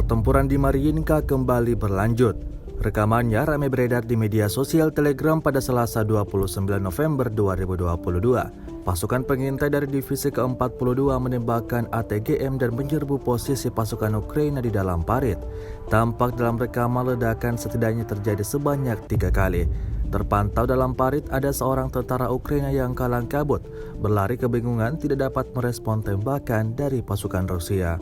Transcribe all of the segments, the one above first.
Pertempuran di Mariinka kembali berlanjut. Rekamannya ramai beredar di media sosial Telegram pada Selasa 29 November 2022. Pasukan pengintai dari divisi ke-42 menembakkan ATGM dan menyerbu posisi pasukan Ukraina di dalam parit. Tampak dalam rekaman ledakan setidaknya terjadi sebanyak 3 kali. Terpantau dalam parit ada seorang tentara Ukraina yang kalang kabut, berlari kebingungan tidak dapat merespon tembakan dari pasukan Rusia.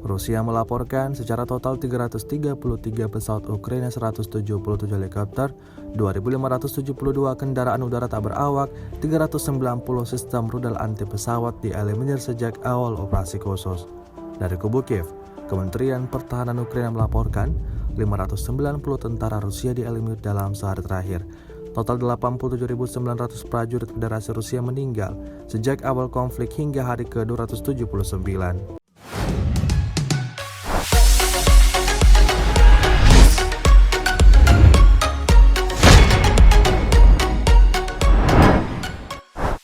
Rusia melaporkan secara total 333 pesawat Ukraina, 177 helikopter, 2.572 kendaraan udara tak berawak, 390 sistem rudal anti pesawat dieliminir sejak awal operasi khusus. Dari kubu Kiev, Kementerian Pertahanan Ukraina melaporkan 590 tentara Rusia dieliminir dalam sehari terakhir. Total 87.900 prajurit Federasi Rusia meninggal sejak awal konflik hingga hari ke-279.